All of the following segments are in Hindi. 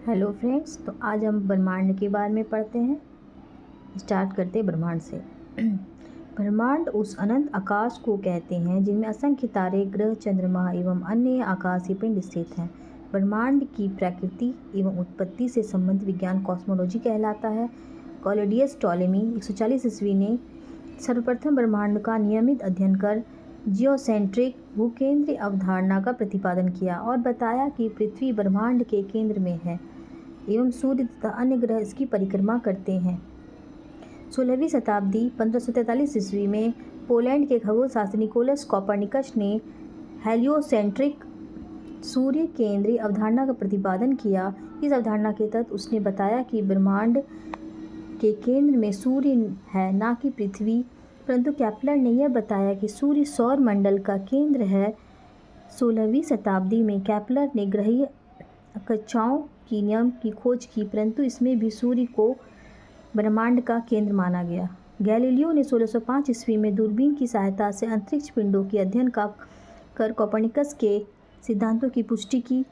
हेलो फ्रेंड्स, तो आज हम ब्रह्मांड के बारे में पढ़ते हैं। स्टार्ट करते हैं ब्रह्मांड से। ब्रह्मांड उस अनंत आकाश को कहते हैं जिनमें असंख्य तारे, ग्रह, चंद्रमा एवं अन्य आकाशीय पिंड स्थित हैं। ब्रह्मांड की प्रकृति एवं उत्पत्ति से संबंधित विज्ञान कॉस्मोलॉजी कहलाता है। क्लॉडियस टॉलेमी 140 ईस्वी ने सर्वप्रथम ब्रह्मांड का नियमित अध्ययन कर जियोसेंट्रिक भूकेंद्रीय अवधारणा का प्रतिपादन किया और बताया कि पृथ्वी ब्रह्मांड के केंद्र में है एवं सूर्य तथा अन्य ग्रह इसकी परिक्रमा करते हैं। 16वीं शताब्दी 1543 ईस्वी में पोलैंड के खगोलशास्त्री निकोलस कॉपरनिकस ने हेलियोसेंट्रिक सूर्य केंद्रीय अवधारणा का प्रतिपादन किया। इस अवधारणा के तहत उसने बताया कि ब्रह्मांड के केंद्र में सूर्य है, ना कि पृथ्वी। परंतु केपलर ने यह बताया कि सूर्य सौर मंडल का केंद्र है। 16वीं शताब्दी में केपलर ने ग्रहीय कक्षाओं की नियम की खोज की, परंतु इसमें भी सूर्य को ब्रह्मांड का केंद्र माना गया। गैलीलियो ने 1605 ईस्वी में दूरबीन की सहायता से अंतरिक्ष पिंडों के अध्ययन कर कोपरनिकस के सिद्धांतों की पुष्टि की।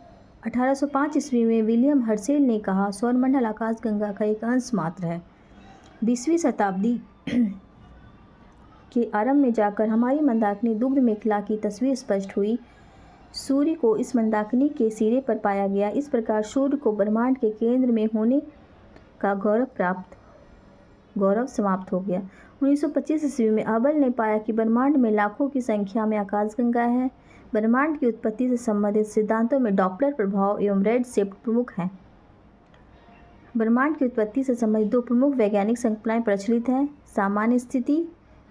1805 ईस्वी में विलियम हर्शेल ने कहा, सौरमंडल आकाशगंगा का एक अंश मात्र है। 20वीं शताब्दी के आरंभ में जाकर हमारी मंदाकिनी दुग्ध मेखला की तस्वीर स्पष्ट हुई। सूर्य को इस मंदाकिनी के सिरे पर पाया गया। इस प्रकार सूर्य को ब्रह्मांड के केंद्र में होने का गौरव समाप्त हो गया। 1925 ईस्वी में हबल ने पाया कि ब्रह्मांड में लाखों की संख्या में आकाशगंगा है। ब्रह्मांड की उत्पत्ति से संबंधित सिद्धांतों में डॉपलर प्रभाव एवं रेड शिफ्ट प्रमुख हैं। ब्रह्मांड की उत्पत्ति से संबंधित दो प्रमुख वैज्ञानिक संकल्पनाएं प्रचलित हैं, सामान्य स्थिति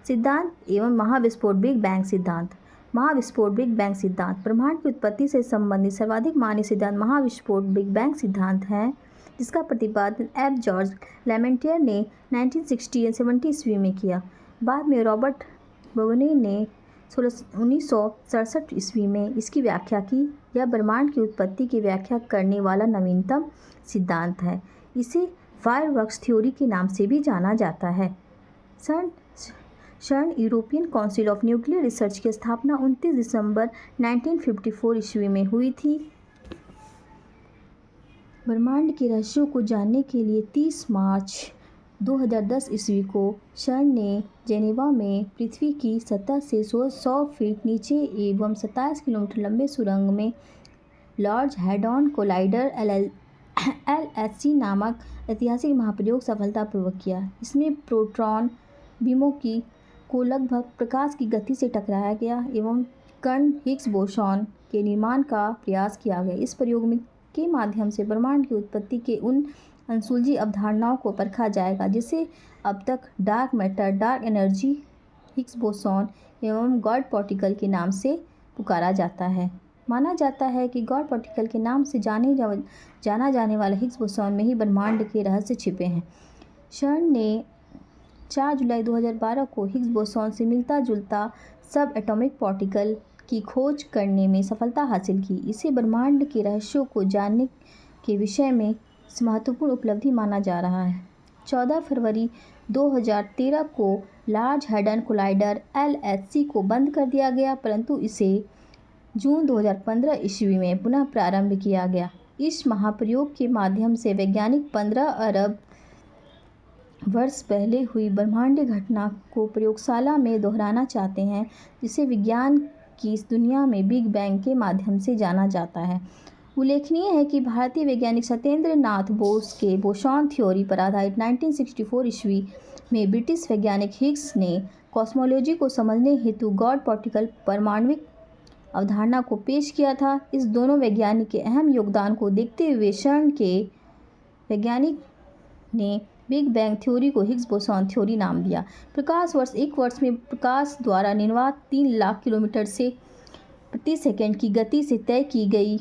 सिद्धांत एवं महाविस्फोट बिग बैंग सिद्धांत। महाविस्फोट बिग बैंग सिद्धांत ब्रह्मांड की उत्पत्ति से संबंधित सर्वाधिक मान्य सिद्धांत महाविस्फोट बिग बैंग सिद्धांत है, जिसका प्रतिपादन एफ जॉर्ज लेमेंटियर ने 1960 ईस्वी में किया। बाद में रॉबर्ट बोगने ने 1967 ईस्वी में इसकी व्याख्या की। यह ब्रह्मांड की उत्पत्ति की व्याख्या करने वाला नवीनतम सिद्धांत है। इसे फायरवर्क्स थ्योरी के नाम से भी जाना जाता है। सन European council of nuclear research की स्थापना 29 दिसंबर 1954 ईस्वी में हुई थी। ब्रह्मांड के रहस्यों को जानने के लिए 30 मार्च 2010 ईस्वी को सर्न ने जेनेवा में पृथ्वी की सतह से 100 फीट नीचे एवं 27 किलोमीटर लंबे सुरंग में लार्ज हैडरॉन कोलाइडर LHC नामक ऐतिहासिक महाप्रयोग सफलतापूर्वक किया। इसमें प्रोटॉन बीमों को लगभग प्रकाश की गति से टकराया गया एवं कण हिग्स बोसॉन के निर्माण का प्रयास किया गया। इस प्रयोग के माध्यम से ब्रह्मांड की उत्पत्ति के उन अनसुलझी अवधारणाओं को परखा जाएगा जिसे अब तक dark matter, dark energy, Higgs boson एवं गॉड पार्टिकल के नाम से पुकारा जाता है। माना जाता है कि गॉड पार्टिकल के नाम से जाना जाने वाला हिग्स बोसॉन में ही ब्रह्मांड के रहस्य छिपे हैं। सर्न ने 4 जुलाई 2012 को हिग्स बोसॉन से मिलता जुलता सब एटॉमिक पार्टिकल की खोज करने में सफलता हासिल की। इसे ब्रह्मांड के रहस्यों को जानने के विषय में महत्वपूर्ण उपलब्धि माना जा रहा है। 14 फरवरी 2013 को लार्ज हैडरॉन कोलाइडर LHC को बंद कर दिया गया, परंतु इसे जून 2015 ईस्वी में पुनः प्रारंभ किया गया। इस महाप्रयोग के माध्यम से वैज्ञानिक 15 अरब वर्ष पहले हुई ब्रह्मांडीय घटना को प्रयोगशाला में दोहराना चाहते हैं, जिसे विज्ञान की इस दुनिया में बिग बैंग के माध्यम से जाना जाता है। उल्लेखनीय है कि भारतीय वैज्ञानिक सत्येंद्र नाथ बोस के बोसॉन थ्योरी पर आधारित 1964 ईस्वी में ब्रिटिश वैज्ञानिक हिग्स ने कॉस्मोलॉजी को समझने हेतु गॉड पार्टिकल परमाणविक अवधारणा को पेश किया था। इस दोनों वैज्ञानिक के अहम योगदान को देखते हुए सर्न के वैज्ञानिक ने बिग बैंग थ्योरी को हिग्स बोसॉन थ्योरी नाम दिया। प्रकाश वर्ष एक वर्ष में प्रकाश द्वारा निर्वात 3 लाख किलोमीटर से प्रति सेकंड की गति से तय की गई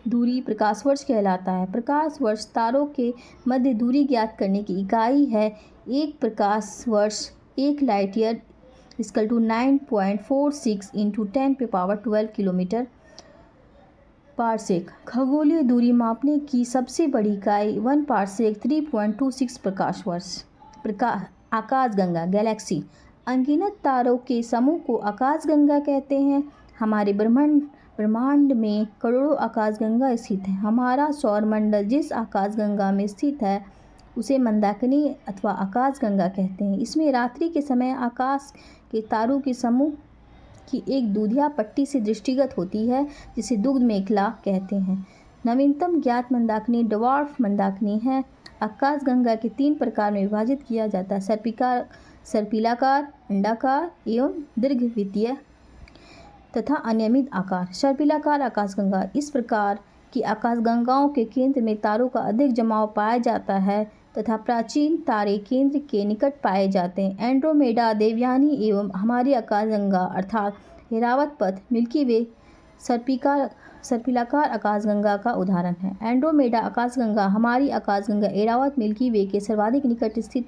दूरी प्रकाश वर्ष कहलाता है। प्रकाश वर्ष तारों के मध्य दूरी ज्ञात करने की इकाई है। एक प्रकाश वर्ष 1 light year equal to 9.46 × 10⁻12 kilometre parsec. खगोलीय दूरी मापने की सबसे बड़ी इकाई 1 पारसेक 3.26 प्रकाश वर्ष। आकाशगंगा गैलेक्सी अनगिनत तारों के समूह को आकाशगंगा कहते हैं। हमारे ब्रह्मांड में करोड़ों आकाशगंगा स्थित है। हमारा सौरमंडल जिस आकाशगंगा में स्थित है उसे मंदाकिनी अथवा आकाशगंगा कहते हैं। इसमें रात्रि के समय आकाश के तारों के समूह की एक दूधिया पट्टी से दृष्टिगत होती है, जिसे दुग्ध मेखला कहते हैं। नवीनतम ज्ञात मंदाकिनी ड्वार्फ मंदाकिनी है। आकाशगंगा के 3 प्रकार में विभाजित किया जाता है: सर्पिलाकार, अंडाकार एवं दीर्घवृत्तीय तथा अनियमित आकार। सर्पिलाकार आकाशगंगा: इस प्रकार की आकाशगंगाओं के केंद्र में तारों का अधिक जमाव पाया जाता है तथा प्राचीन तारे केंद्र के निकट पाए जाते हैं। एंड्रोमेडा, देवयानी एवं हमारी आकाशगंगा अर्थात ऐरावत पथ, मिल्की वे सर्पिलाकार आकाशगंगा का उदाहरण है। एंड्रोमेडा आकाशगंगा हमारी आकाशगंगा ऐरावत मिल्की वे के सर्वाधिक निकट स्थित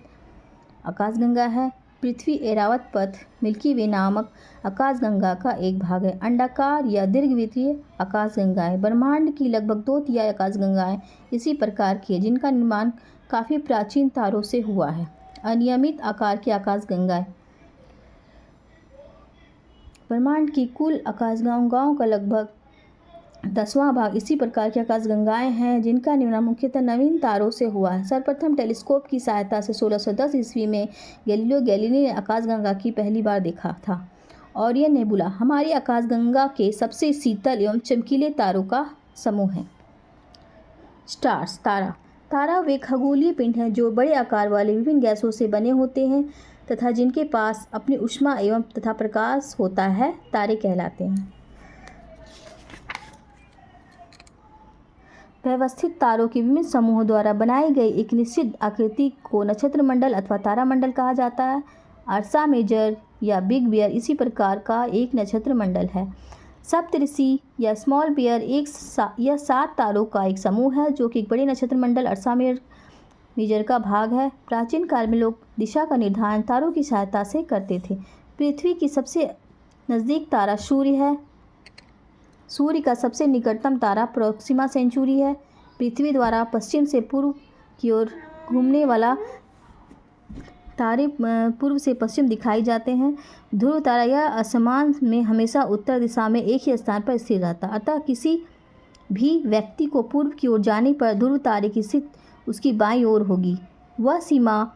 आकाशगंगा है। पृथ्वी ऐरावत पथ मिल्की वे नामक आकाशगंगा का एक भाग है। अंडाकार या दीर्घवृत्तीय आकाशगंगाएं: ब्रह्मांड की लगभग 2/3 आकाशगंगाएं इसी प्रकार की है, जिनका निर्माण काफ़ी प्राचीन तारों से हुआ है। अनियमित आकार की आकाशगंगाएं: ब्रह्मांड की कुल आकाशगंगाओं का लगभग 10वां भाग इसी प्रकार की आकाशगंगाएं हैं, जिनका निर्माण मुख्यतः नवीन तारों से हुआ है। सर्वप्रथम टेलीस्कोप की सहायता से 1610 ईस्वी में गैलीलियो गैलीली ने आकाशगंगा की पहली बार देखा था। ओरियन नेबुला हमारी आकाशगंगा के सबसे शीतल एवं चमकीले तारों का समूह है। स्टार्स तारा वे खगोलीय पिंड हैं जो बड़े आकार वाले विभिन्न गैसों से बने होते हैं तथा जिनके पास अपनी ऊष्मा एवं तथा प्रकाश होता है, तारे कहलाते हैं। व्यवस्थित तारों के विभिन्न समूहों द्वारा बनाई गई एक निश्चित आकृति को नक्षत्रमंडल अथवा तारामंडल कहा जाता है। अर्सा मेजर या बिग बेयर इसी प्रकार का एक नक्षत्रमंडल है। सप्तऋषि या स्मॉल बेयर यह 7 तारों का एक समूह है जो कि एक बड़े नक्षत्रमंडल अर्सा मेजर का भाग है। प्राचीन काल में लोग दिशा का निर्धारण तारों की सहायता से करते थे। पृथ्वी की सबसे नज़दीक तारा सूर्य है। सूर्य का सबसे निकटतम तारा प्रोक्सिमा सेंचुरी है। पृथ्वी द्वारा पश्चिम से पूर्व की ओर घूमने वाला तारे पूर्व से पश्चिम दिखाई जाते हैं। ध्रुव तारा यह आसमान में हमेशा उत्तर दिशा में एक ही स्थान पर स्थिर रहता है, अतः किसी भी व्यक्ति को पूर्व की ओर जाने पर ध्रुव तारे की स्थिति उसकी बाईं ओर होगी। वह सीमा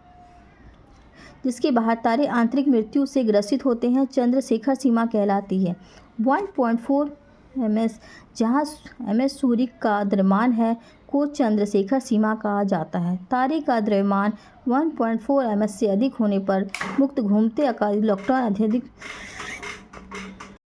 जिसके बाहर तारे आंतरिक मृत्यु से ग्रसित होते हैं चंद्रशेखर सीमा कहलाती है। 1.4 ms जहाँ ms सूर्य का द्रव्यमान है को चंद्रशेखर सीमा कहा जाता है। तारे का द्रव्यमान 1.4 ms से अधिक होने पर मुक्त घूमते आकाश इलेक्ट्रॉन अत्यधिक